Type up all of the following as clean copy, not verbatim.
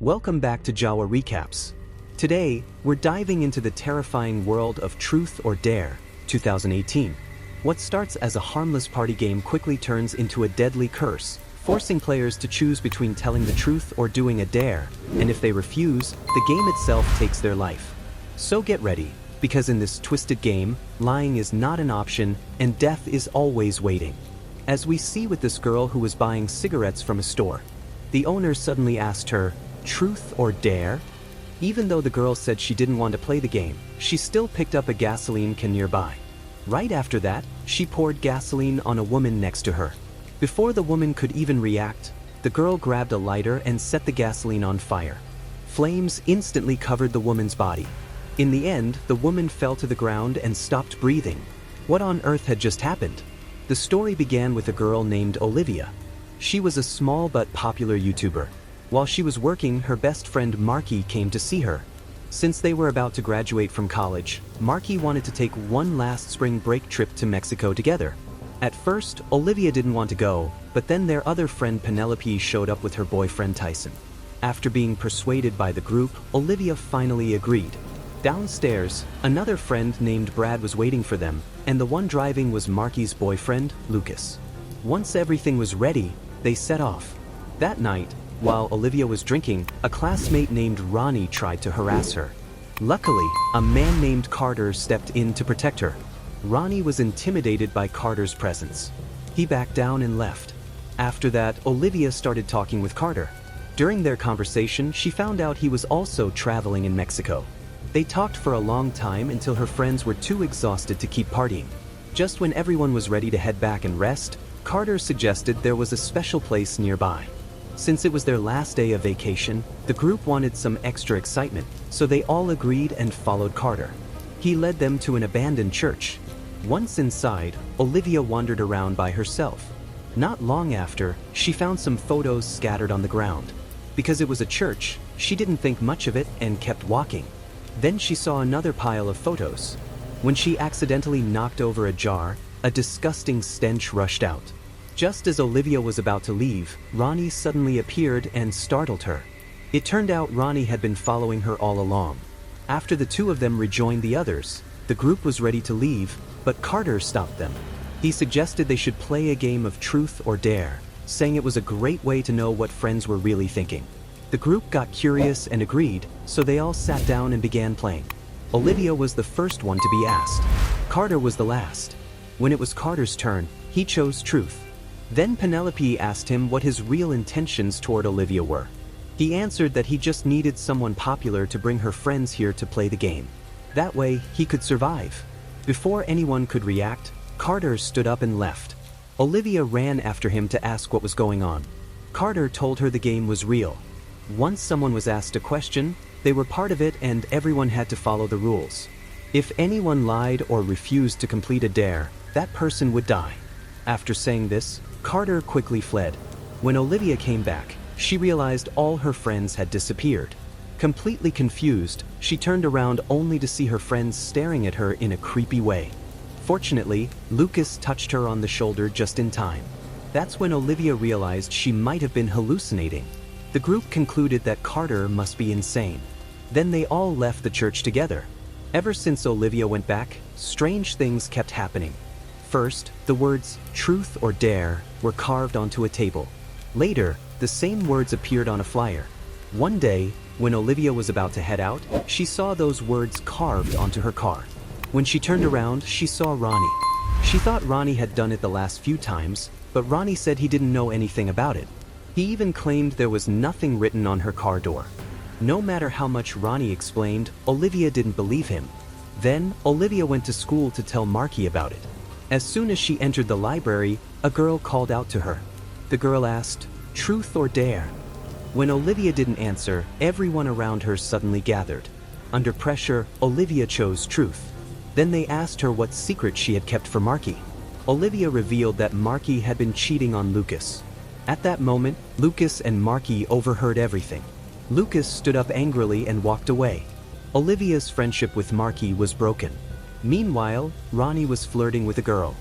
Welcome back to Jawa Recaps. Today, we're diving into the terrifying world of Truth or Dare, 2018. What starts as a harmless party game quickly turns into a deadly curse, forcing players to choose between telling the truth or doing a dare, and if they refuse, the game itself takes their life. So get ready, because in this twisted game, lying is not an option and death is always waiting. As we see with this girl who was buying cigarettes from a store. The owner suddenly asked her, "Truth or dare?" Even though the girl said she didn't want to play the game, she still picked up a gasoline can nearby. Right after that, she poured gasoline on a woman next to her. Before the woman could even react, the girl grabbed a lighter and set the gasoline on fire. Flames instantly covered the woman's body. In the end, the woman fell to the ground and stopped breathing. What on earth had just happened? The story began with a girl named Olivia. She was a small but popular YouTuber. While she was working, her best friend Marky came to see her. Since they were about to graduate from college, Marky wanted to take one last spring break trip to Mexico together. At first, Olivia didn't want to go, but then their other friend Penelope showed up with her boyfriend Tyson. After being persuaded by the group, Olivia finally agreed. Downstairs, another friend named Brad was waiting for them, and the one driving was Marky's boyfriend, Lucas. Once everything was ready, they set off. That night, while Olivia was drinking, a classmate named Ronnie tried to harass her. Luckily, a man named Carter stepped in to protect her. Ronnie was intimidated by Carter's presence. He backed down and left. After that, Olivia started talking with Carter. During their conversation, she found out he was also traveling in Mexico. They talked for a long time until her friends were too exhausted to keep partying. Just when everyone was ready to head back and rest, Carter suggested there was a special place nearby. Since it was their last day of vacation, the group wanted some extra excitement, so they all agreed and followed Carter. He led them to an abandoned church. Once inside, Olivia wandered around by herself. Not long after, she found some photos scattered on the ground. Because it was a church, she didn't think much of it and kept walking. Then she saw another pile of photos. When she accidentally knocked over a jar, a disgusting stench rushed out. Just as Olivia was about to leave, Ronnie suddenly appeared and startled her. It turned out Ronnie had been following her all along. After the two of them rejoined the others, the group was ready to leave, but Carter stopped them. He suggested they should play a game of truth or dare, saying it was a great way to know what friends were really thinking. The group got curious and agreed, so they all sat down and began playing. Olivia was the first one to be asked. Carter was the last. When it was Carter's turn, he chose truth. Then Penelope asked him what his real intentions toward Olivia were. He answered that he just needed someone popular to bring her friends here to play the game. That way, he could survive. Before anyone could react, Carter stood up and left. Olivia ran after him to ask what was going on. Carter told her the game was real. Once someone was asked a question, they were part of it and everyone had to follow the rules. If anyone lied or refused to complete a dare, that person would die. After saying this, Carter quickly fled. When Olivia came back, she realized all her friends had disappeared. Completely confused, she turned around only to see her friends staring at her in a creepy way. Fortunately, Lucas touched her on the shoulder just in time. That's when Olivia realized she might have been hallucinating. The group concluded that Carter must be insane. Then they all left the church together. Ever since Olivia went back, strange things kept happening. First, the words truth or dare were carved onto a table. Later, the same words appeared on a flyer. One day, when Olivia was about to head out, she saw those words carved onto her car. When she turned around, she saw Ronnie. She thought Ronnie had done it the last few times, but Ronnie said he didn't know anything about it. He even claimed there was nothing written on her car door. No matter how much Ronnie explained, Olivia didn't believe him. Then, Olivia went to school to tell Marky about it. As soon as she entered the library, a girl called out to her. The girl asked, "Truth or dare?" When Olivia didn't answer, everyone around her suddenly gathered. Under pressure, Olivia chose truth. Then they asked her what secret she had kept from Marky. Olivia revealed that Marky had been cheating on Lucas. At that moment, Lucas and Marky overheard everything. Lucas stood up angrily and walked away. Olivia's friendship with Marky was broken. Meanwhile, Ronnie was flirting with a girl.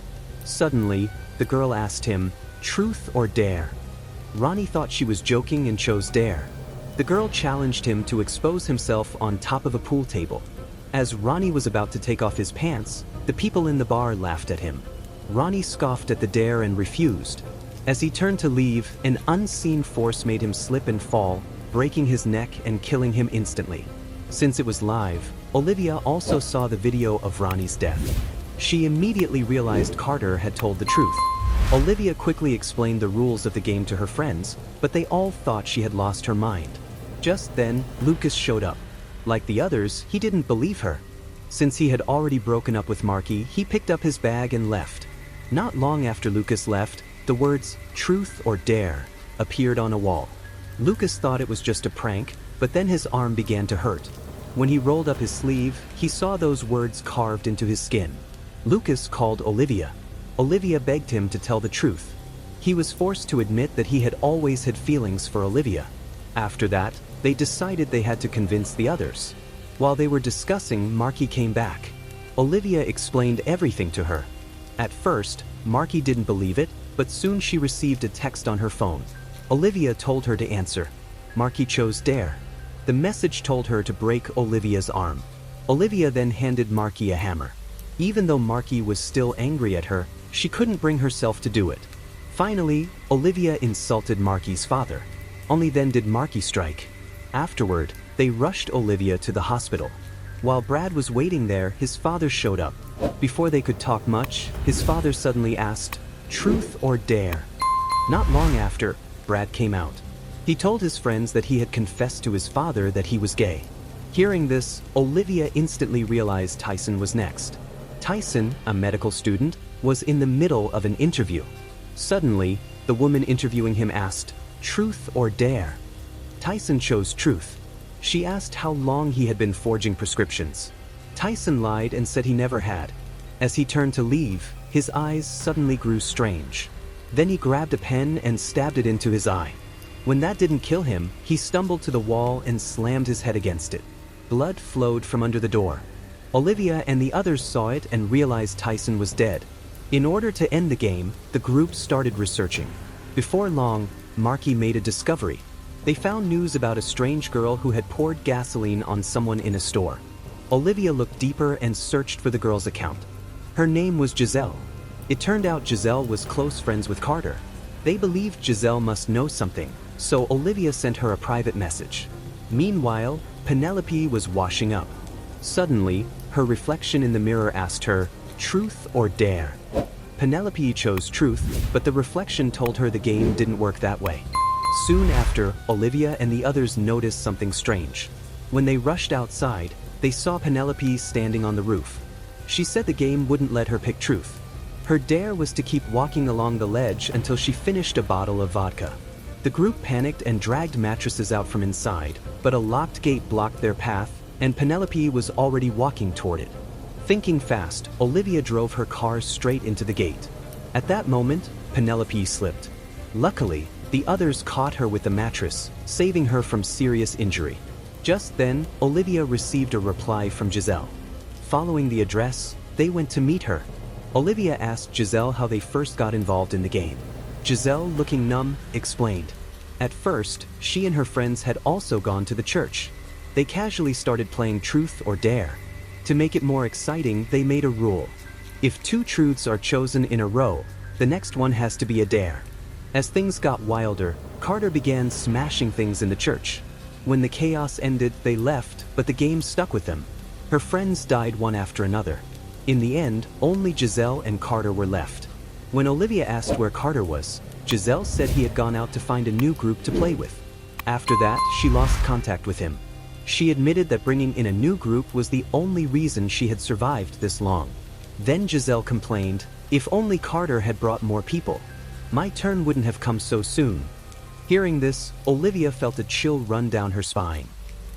Suddenly, the girl asked him, "Truth or dare?" Ronnie thought she was joking and chose dare. The The girl challenged him to expose himself on top of a pool table. As Ronnie was about to take off his pants, the people in the bar laughed at him. Ronnie scoffed at the dare and refused. As he turned to leave, an unseen force made him slip and fall, breaking his neck and killing him instantly. Since it was live, Olivia also saw the video of Ronnie's death. She immediately realized Carter had told the truth. Olivia quickly explained the rules of the game to her friends, but they all thought she had lost her mind. Just then, Lucas showed up. Like the others, he didn't believe her. Since he had already broken up with Marky, he picked up his bag and left. Not long after Lucas left, the words, "Truth or Dare," appeared on a wall. Lucas thought it was just a prank, but then his arm began to hurt. When he rolled up his sleeve, he saw those words carved into his skin. Lucas called Olivia. Olivia begged him to tell the truth. He was forced to admit that he had always had feelings for Olivia. After that, they decided they had to convince the others. While they were discussing, Marky came back. Olivia explained everything to her. At first, Marky didn't believe it, but soon she received a text on her phone. Olivia told her to answer. Marky chose Dare. The message told her to break Olivia's arm. Olivia then handed Marky a hammer. Even though Marky was still angry at her, she couldn't bring herself to do it. Finally, Olivia insulted Marky's father. Only then did Marky strike. Afterward, they rushed Olivia to the hospital. While Brad was waiting there, his father showed up. Before they could talk much, his father suddenly asked, "Truth or dare?" Not long after, Brad came out. He told his friends that he had confessed to his father that he was gay. Hearing this, Olivia instantly realized Tyson was next. Tyson, a medical student, was in the middle of an interview. Suddenly, the woman interviewing him asked, "Truth or dare?" Tyson chose truth. She asked how long he had been forging prescriptions. Tyson lied and said he never had. As he turned to leave, his eyes suddenly grew strange. Then he grabbed a pen and stabbed it into his eye. When that didn't kill him, he stumbled to the wall and slammed his head against it. Blood flowed from under the door. Olivia and the others saw it and realized Tyson was dead. In order to end the game, the group started researching. Before long, Marky made a discovery. They found news about a strange girl who had poured gasoline on someone in a store. Olivia looked deeper and searched for the girl's account. Her name was Jazelle. It turned out Jazelle was close friends with Carter. They believed Jazelle must know something, so Olivia sent her a private message. Meanwhile, Penelope was washing up. Suddenly, her reflection in the mirror asked her, "Truth or dare?" Penelope chose truth, but the reflection told her the game didn't work that way. Soon after, Olivia and the others noticed something strange. When they rushed outside, they saw Penelope standing on the roof. She said the game wouldn't let her pick truth. Her dare was to keep walking along the ledge until she finished a bottle of vodka. The group panicked and dragged mattresses out from inside, but a locked gate blocked their path, and Penelope was already walking toward it. Thinking fast, Olivia drove her car straight into the gate. At that moment, Penelope slipped. Luckily, the others caught her with the mattress, saving her from serious injury. Just then, Olivia received a reply from Jazelle. Following the address, they went to meet her. Olivia asked Jazelle how they first got involved in the game. Jazelle, looking numb, explained. At first, she and her friends had also gone to the church. They casually started playing Truth or Dare. To make it more exciting, they made a rule. If 2 truths are chosen in a row, the next one has to be a dare. As things got wilder, Carter began smashing things in the church. When the chaos ended, they left, but the game stuck with them. Her friends died one after another. In the end, only Jazelle and Carter were left. When Olivia asked where Carter was, Jazelle said he had gone out to find a new group to play with. After that, she lost contact with him. She admitted that bringing in a new group was the only reason she had survived this long. Then Jazelle complained, "If only Carter had brought more people. My turn wouldn't have come so soon." Hearing this, Olivia felt a chill run down her spine.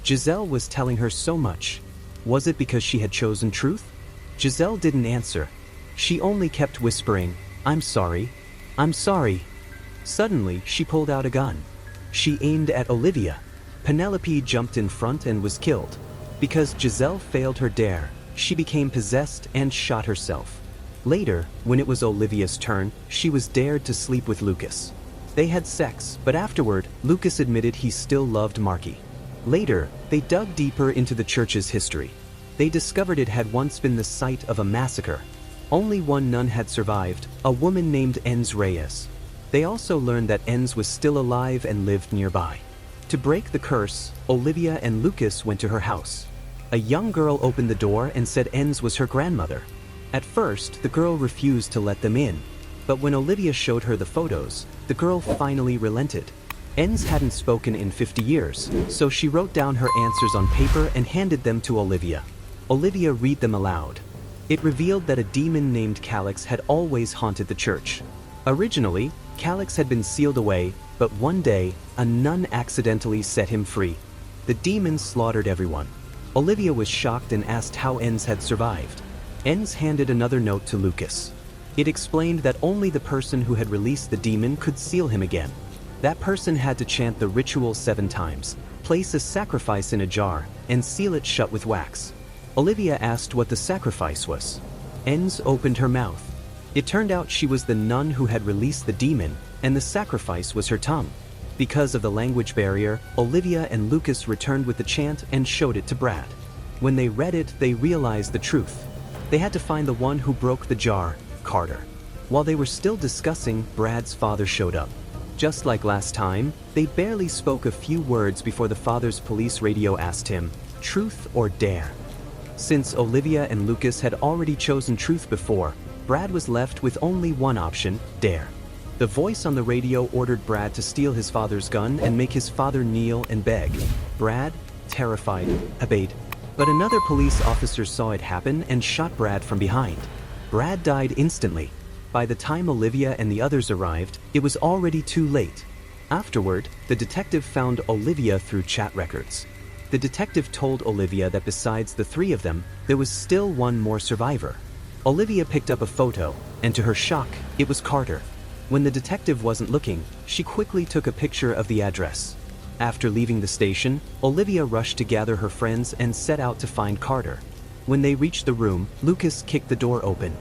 Jazelle was telling her so much. Was it because she had chosen truth? Jazelle didn't answer. She only kept whispering, "I'm sorry. I'm sorry." Suddenly, she pulled out a gun. She aimed at Olivia. Penelope jumped in front and was killed. Because Jazelle failed her dare, she became possessed and shot herself. Later, when it was Olivia's turn, she was dared to sleep with Lucas. They had sex, but afterward, Lucas admitted he still loved Marky. Later, they dug deeper into the church's history. They discovered it had once been the site of a massacre. Only one nun had survived, a woman named Enz Reyes. They also learned that Enz was still alive and lived nearby. To break the curse, Olivia and Lucas went to her house. A young girl opened the door and said Enz was her grandmother. At first, the girl refused to let them in. But when Olivia showed her the photos, the girl finally relented. Enz hadn't spoken in 50 years, so she wrote down her answers on paper and handed them to Olivia. Olivia read them aloud. It revealed that a demon named Calix had always haunted the church. Originally, Calix had been sealed away, but one day, a nun accidentally set him free. The demon slaughtered everyone. Olivia was shocked and asked how Enz had survived. Enz handed another note to Lucas. It explained that only the person who had released the demon could seal him again. That person had to chant the ritual 7 times, place a sacrifice in a jar, and seal it shut with wax. Olivia asked what the sacrifice was. Enz opened her mouth. It turned out she was the nun who had released the demon, and the sacrifice was her tongue. Because of the language barrier, Olivia and Lucas returned with the chant and showed it to Brad. When they read it, they realized the truth. They had to find the one who broke the jar, Carter. While they were still discussing, Brad's father showed up. Just like last time, they barely spoke a few words before the father's police radio asked him, "Truth or dare?" Since Olivia and Lucas had already chosen truth before, Brad was left with only one option, dare. The voice on the radio ordered Brad to steal his father's gun and make his father kneel and beg. Brad, terrified, obeyed. But another police officer saw it happen and shot Brad from behind. Brad died instantly. By the time Olivia and the others arrived, it was already too late. Afterward, the detective found Olivia through chat records. The detective told Olivia that besides the 3 of them, there was still one more survivor. Olivia picked up a photo, and to her shock, it was Carter. When the detective wasn't looking, she quickly took a picture of the address. After leaving the station, Olivia rushed to gather her friends and set out to find Carter. When they reached the room, Lucas kicked the door open.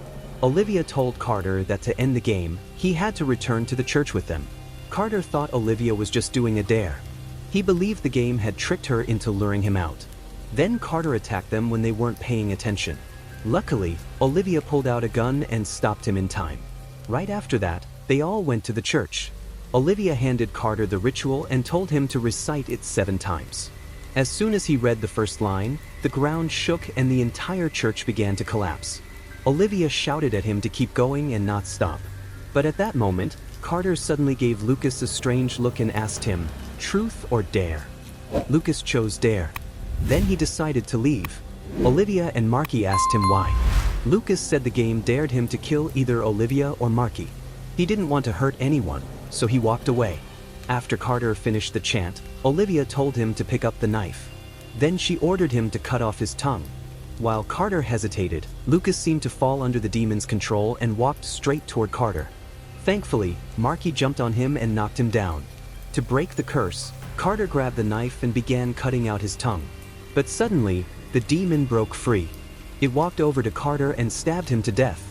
Olivia told Carter that to end the game, he had to return to the church with them. Carter thought Olivia was just doing a dare. He believed the game had tricked her into luring him out. Then Carter attacked them when they weren't paying attention. Luckily, Olivia pulled out a gun and stopped him in time. Right after that, they all went to the church. Olivia handed Carter the ritual and told him to recite it 7 times. As soon as he read the first line, the ground shook and the entire church began to collapse. Olivia shouted at him to keep going and not stop. But at that moment, Carter suddenly gave Lucas a strange look and asked him, "Truth or dare?" Lucas chose dare. Then he decided to leave. Olivia and Marky asked him why. Lucas said the game dared him to kill either Olivia or Marky. He didn't want to hurt anyone, so he walked away. After Carter finished the chant, Olivia told him to pick up the knife. Then she ordered him to cut off his tongue. While Carter hesitated, Lucas seemed to fall under the demon's control and walked straight toward Carter. Thankfully, Marky jumped on him and knocked him down. To break the curse, Carter grabbed the knife and began cutting out his tongue. But suddenly, the demon broke free. It walked over to Carter and stabbed him to death.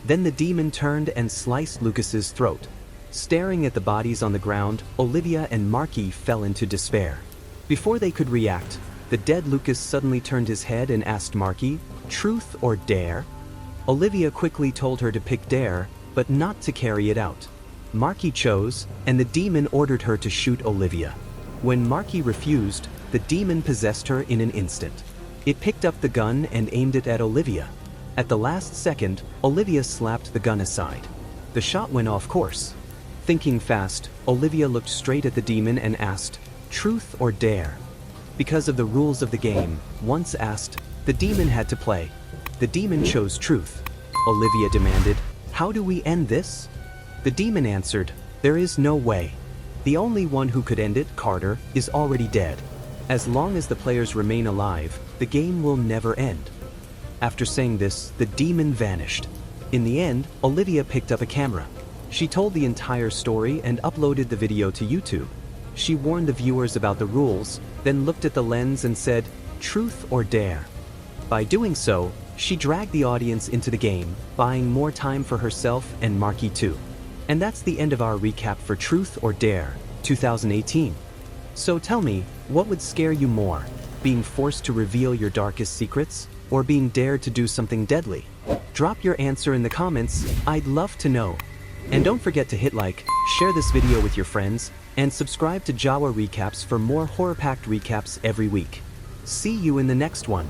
Then the demon turned and sliced Lucas's throat. Staring at the bodies on the ground, Olivia and Marky fell into despair. Before they could react, the dead Lucas suddenly turned his head and asked Marky, "Truth or dare?" Olivia quickly told her to pick dare, but not to carry it out. Marky chose, and the demon ordered her to shoot Olivia. When Marky refused, the demon possessed her in an instant. It picked up the gun and aimed it at Olivia. At the last second, Olivia slapped the gun aside. The shot went off course. Thinking fast, Olivia looked straight at the demon and asked, "Truth or dare?" Because of the rules of the game, once asked, the demon had to play. The demon chose truth. Olivia demanded, "How do we end this?" The demon answered, "There is no way. The only one who could end it, Carter, is already dead. As long as the players remain alive, the game will never end." After saying this, the demon vanished. In the end, Olivia picked up a camera. She told the entire story and uploaded the video to YouTube. She warned the viewers about the rules, then looked at the lens and said, "Truth or dare?" By doing so, she dragged the audience into the game, buying more time for herself and Marky too. And that's the end of our recap for Truth or Dare 2018. So tell me, what would scare you more? Being forced to reveal your darkest secrets? Or being dared to do something deadly? Drop your answer in the comments, I'd love to know. And don't forget to hit like, share this video with your friends, and subscribe to Jawa Recaps for more horror-packed recaps every week. See you in the next one.